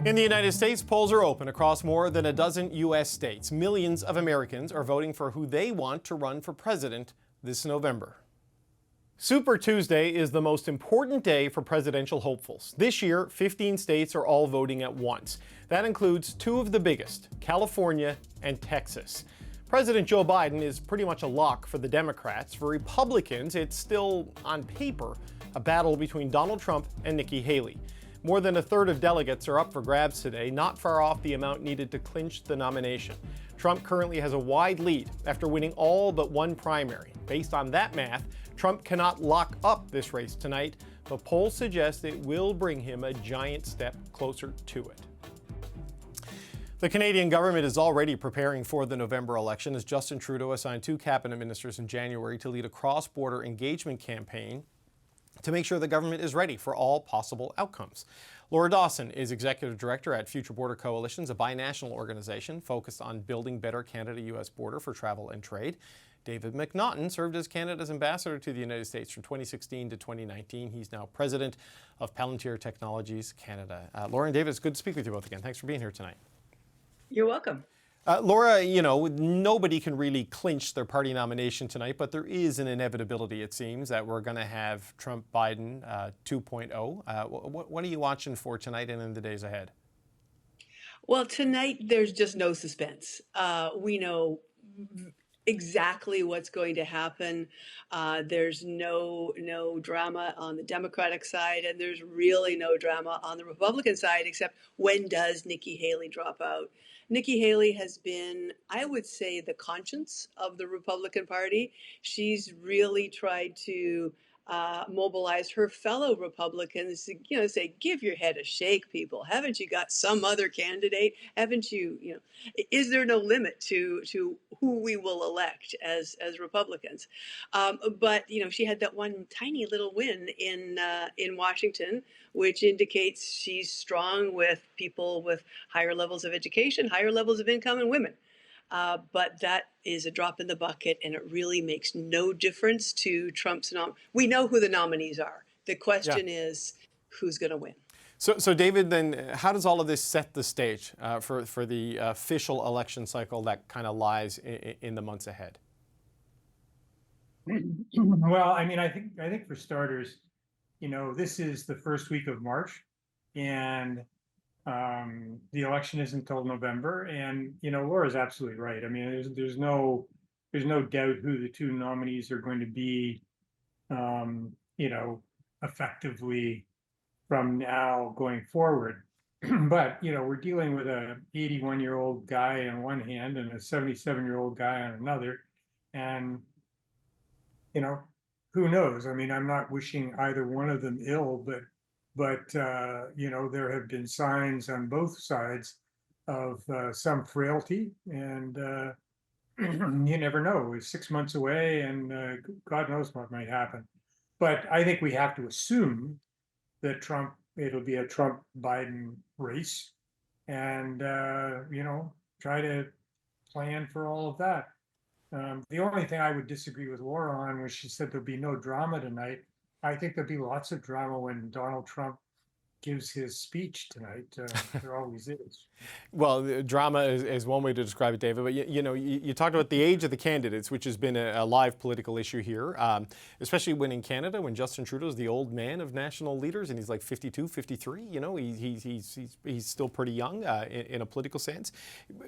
In the United States, polls are open across more than a dozen U.S. states. Millions of Americans are voting for who they want to run for president this November. Super Tuesday is the most important day for presidential hopefuls. This year, 15 states are all voting at once. That includes two of the biggest, California and Texas. President Joe Biden is pretty much a lock for the Democrats. For Republicans, it's still, on paper, a battle between Donald Trump and Nikki Haley. More than a third of delegates are up for grabs today, not far off the amount needed to clinch the nomination. Trump currently has a wide lead after winning all but one primary. Based on that math, Trump cannot lock up this race tonight, but polls suggest it will bring him a giant step closer to it. The Canadian government is already preparing for the November election as Justin Trudeau assigned two cabinet ministers in January to lead a cross-border engagement campaign to make sure the government is ready for all possible outcomes. Laura Dawson is Executive Director at Future Border Coalitions, a binational organization focused on building better Canada-U.S. border for travel and trade. David MacNaughton served as Canada's ambassador to the United States from 2016 to 2019. He's now president of Palantir Technologies Canada. Laura and David, it's good to speak with you both again. Thanks for being here tonight. You're welcome. Laura, nobody can really clinch their party nomination tonight, but there is an inevitability, it seems, that we're going to have Trump-Biden 2.0. What are you watching for tonight and in the days ahead? Well, tonight there's just no suspense. We know exactly what's going to happen. There's no drama on the Democratic side, and there's really no drama on the Republican side, except when does Nikki Haley drop out? Nikki Haley has been, I would say, the conscience of the Republican Party. She's really tried to mobilize her fellow Republicans to, say, give your head a shake, people. Haven't you got some other candidate? Haven't you, is there no limit to who we will elect as Republicans? But, she had that one tiny little win in Washington, which indicates she's strong with people with higher levels of education, higher levels of income, and women. But that is a drop in the bucket, and it really makes no difference to Trump's We know who the nominees are. The question is, who's going to win? So, David, then how does all of this set the stage for the official election cycle that kind of lies in the months ahead? Well, I think for starters, this is the first week of March, and the election isn't until November, and Laura's absolutely right. There's no doubt who the two nominees are going to be, effectively from now going forward. But we're dealing with a 81-year-old guy on one hand and a 77-year-old guy on another, and who knows? I'm not wishing either one of them ill, but there have been signs on both sides of some frailty, and you never know. It's 6 months away, and God knows what might happen. But I think we have to assume that it'll be a Trump-Biden race, and try to plan for all of that. The only thing I would disagree with Laura on was she said there'll be no drama tonight. I think there'll be lots of drama when Donald Trump gives his speech tonight. There always is. Well, drama is one way to describe it, David. But you talked about the age of the candidates, which has been a live political issue here, especially when in Canada, when Justin Trudeau is the old man of national leaders, and he's like 52, 53. He's still pretty young in a political sense.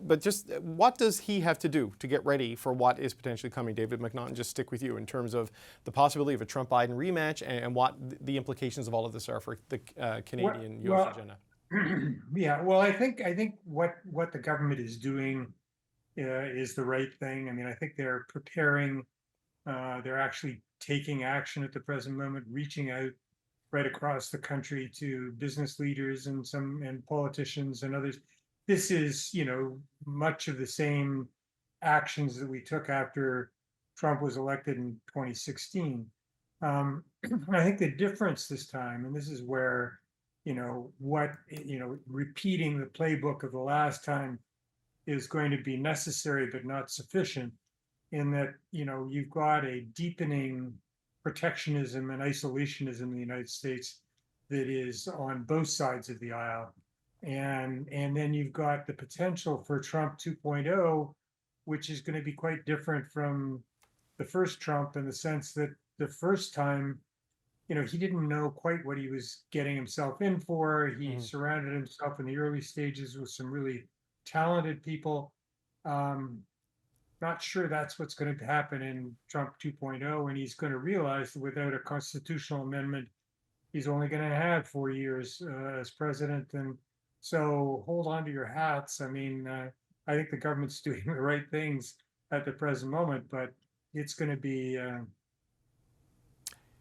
But just what does he have to do to get ready for what is potentially coming? David MacNaughton, just stick with you in terms of the possibility of a Trump-Biden rematch and what the implications of all of this are for the Canadian U.S. agenda. Yeah, well, I think what the government is doing is the right thing. I think they're preparing. They're actually taking action at the present moment, reaching out right across the country to business leaders and politicians and others. This is, much of the same actions that we took after Trump was elected in 2016. I think the difference this time, and this is where repeating the playbook of the last time is going to be necessary but not sufficient, in that you've got a deepening protectionism and isolationism in the United States that is on both sides of the aisle. And then you've got the potential for Trump 2.0, which is going to be quite different from the first Trump in the sense that the first time, he didn't know quite what he was getting himself in for. He surrounded himself in the early stages with some really talented people. Not sure that's what's going to happen in Trump 2.0, and he's going to realize that without a constitutional amendment, he's only going to have 4 years as president. And so hold on to your hats. I mean, I think the government's doing the right things at the present moment, but it's going to be,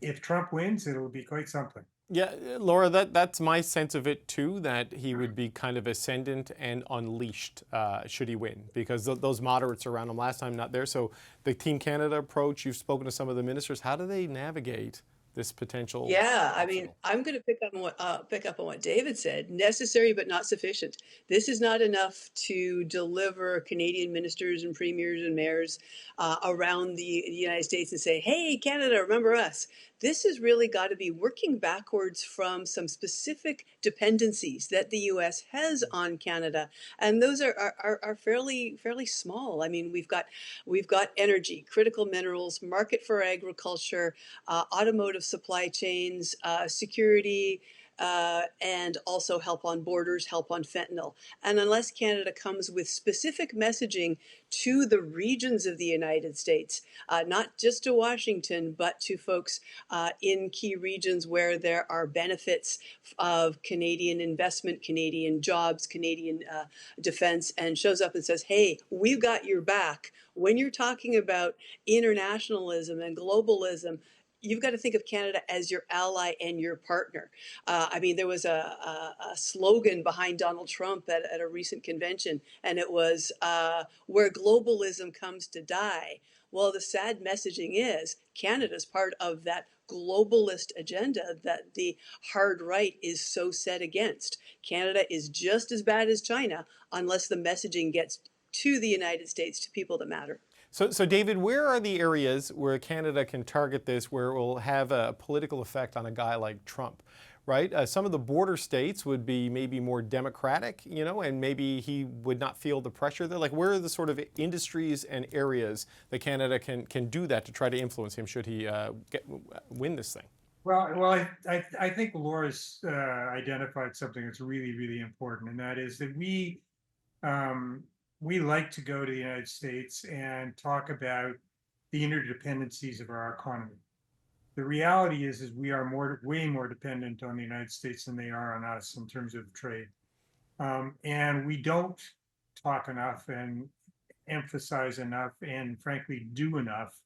if Trump wins, it'll be quite something. Yeah, Laura, that's my sense of it too, that he would be kind of ascendant and unleashed should he win, because those moderates around him last time not there. So the Team Canada approach, you've spoken to some of the ministers, how do they navigate this potential? Yeah, I mean, I'm going to pick up on what David said. Necessary but not sufficient. This is not enough to deliver Canadian ministers and premiers and mayors around the United States and say, "Hey, Canada, remember us." This has really got to be working backwards from some specific dependencies that the U.S. has on Canada, and those are fairly small. I mean, we've got energy, critical minerals, market for agriculture, automotive supply chains, security, and also help on borders, help on fentanyl. And unless Canada comes with specific messaging to the regions of the United States, not just to Washington, but to folks in key regions where there are benefits of Canadian investment, Canadian jobs, Canadian defense, and shows up and says, "Hey, we've got your back." When you're talking about internationalism and globalism, you've got to think of Canada as your ally and your partner. I mean, there was a slogan behind Donald Trump at a recent convention, and it was, "Where globalism comes to die." Well, the sad messaging is Canada's part of that globalist agenda that the hard right is so set against. Canada is just as bad as China unless the messaging gets to the United States, to people that matter. So David, where are the areas where Canada can target this, where it will have a political effect on a guy like Trump, right? Some of the border states would be maybe more democratic, and maybe he would not feel the pressure there. Like, where are the sort of industries and areas that Canada can do that to try to influence him should he win this thing? Well, I think Laura's identified something that's really, really important, and that is that we like to go to the United States and talk about the interdependencies of our economy. The reality is we are way more dependent on the United States than they are on us in terms of trade. And we don't talk enough and emphasize enough and frankly do enough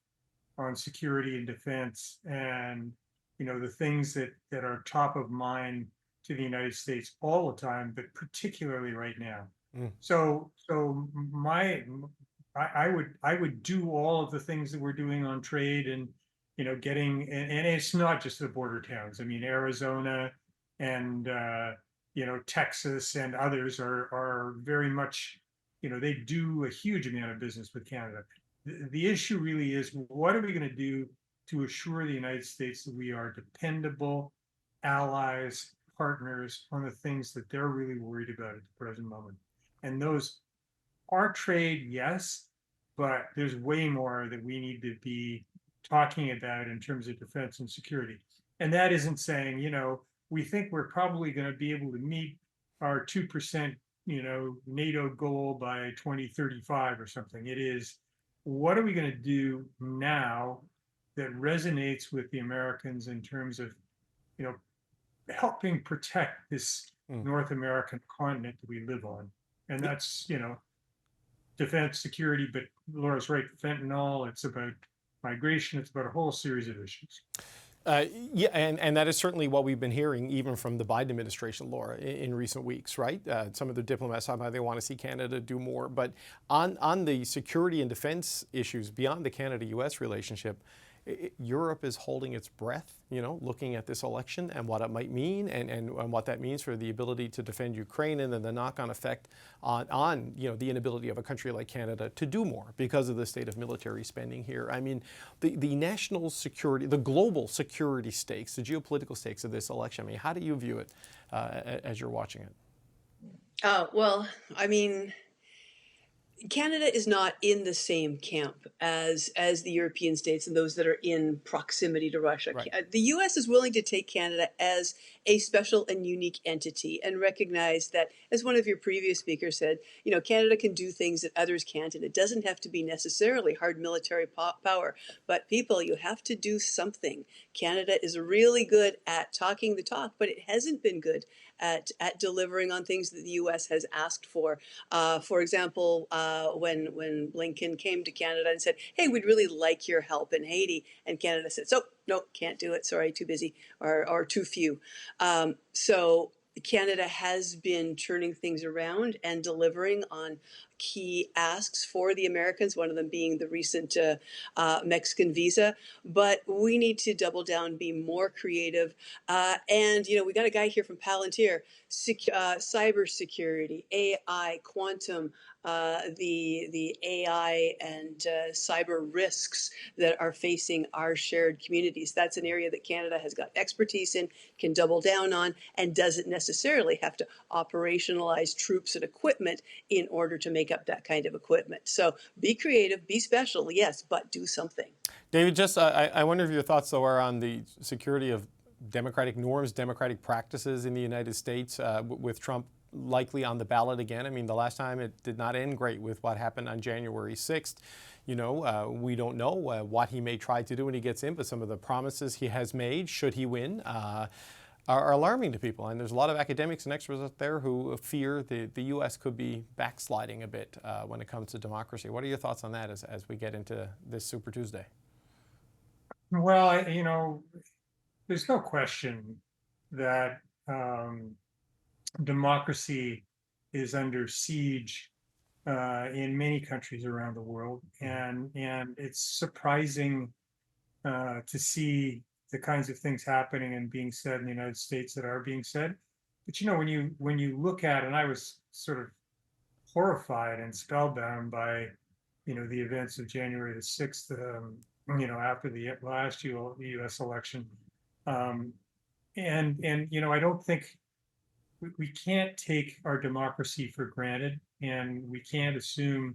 on security and defense and the things that are top of mind to the United States all the time, but particularly right now. So I would do all of the things that we're doing on trade and getting, and it's not just the border towns. I mean, Arizona and Texas and others are very much, they do a huge amount of business with Canada. The issue really is, what are we going to do to assure the United States that we are dependable allies, partners on the things that they're really worried about at the present moment? And those are trade, yes, but there's way more that we need to be talking about in terms of defense and security. And that isn't saying, we think we're probably going to be able to meet our 2%, NATO goal by 2035 or something. It is, what are we going to do now that resonates with the Americans in terms of, helping protect this North American continent that we live on? And that's, defense, security, but Laura's right, fentanyl, it's about migration, it's about a whole series of issues. Yeah, and that is certainly what we've been hearing even from the Biden administration, Laura, in recent weeks, right? Some of the diplomats talking about they want to see Canada do more. But on the security and defense issues beyond the Canada-U.S. relationship, Europe is holding its breath, looking at this election and what it might mean and what that means for the ability to defend Ukraine, and then the knock-on effect on the inability of a country like Canada to do more because of the state of military spending here. I mean, the national security, the global security stakes, the geopolitical stakes of this election, I mean, how do you view it as you're watching it? Well, I mean, Canada is not in the same camp as the European states and those that are in proximity to Russia. Right. The U.S. is willing to take Canada as a special and unique entity and recognize that, as one of your previous speakers said, Canada can do things that others can't, and it doesn't have to be necessarily hard military power. But people, you have to do something. Canada is really good at talking the talk, but it hasn't been good at delivering on things that the U.S. has asked for. For example, when Blinken came to Canada and said, "Hey, we'd really like your help in Haiti," and Canada said, "So, no, can't do it. Sorry, too busy or too few." So Canada has been turning things around and delivering on key asks for the Americans, one of them being the recent Mexican visa. But we need to double down, be more creative. And, we got a guy here from Palantir, cybersecurity, AI, quantum, the AI and cyber risks that are facing our shared communities. That's an area that Canada has got expertise in, can double down on, and doesn't necessarily have to operationalize troops and equipment in order to make up that kind of equipment. So be creative, be special, yes, but do something. David, just I wonder if your thoughts, though, are on the security of democratic norms, democratic practices in the United States with Trump likely on the ballot again. I mean, the last time it did not end great with what happened on January 6th. We don't know what he may try to do when he gets in, but some of the promises he has made, should he win, are alarming to people. And there's a lot of academics and experts out there who fear the U.S. could be backsliding a bit when it comes to democracy. What are your thoughts on that as we get into this Super Tuesday? Well, there's no question that democracy is under siege in many countries around the world, and it's surprising to see the kinds of things happening and being said in the United States that are being said. But when you look at, and I was sort of horrified and spellbound by the events of January the 6th, after the last U.S. election, and I don't think we can't take our democracy for granted, and we can't assume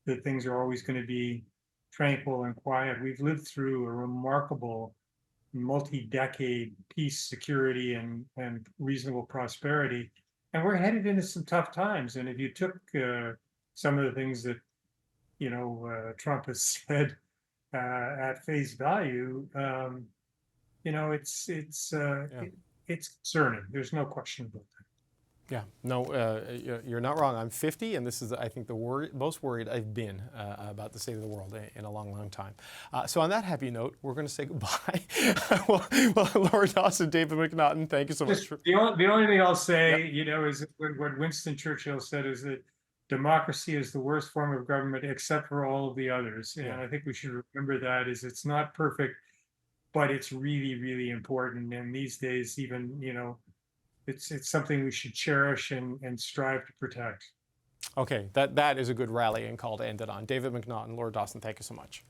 that things are always going to be tranquil and quiet. We've lived through a remarkable multi-decade peace, security, and reasonable prosperity, and we're headed into some tough times. And if you took some of the things that Trump has said at face value, it's concerning. There's no question about that. Yeah, no, you're not wrong. I'm 50, and this is, I think, the most worried I've been about the state of the world in a long, long time. So on that happy note, we're going to say goodbye. well, Laura Dawson, David MacNaughton, thank you so much. The only thing I'll say, is what Winston Churchill said is that democracy is the worst form of government except for all of the others. And I think we should remember that it's not perfect, but it's really, really important. And these days, even, it's something we should cherish and strive to protect. Okay, that is a good rallying call to end it on. David MacNaughton, Laura Dawson, thank you so much.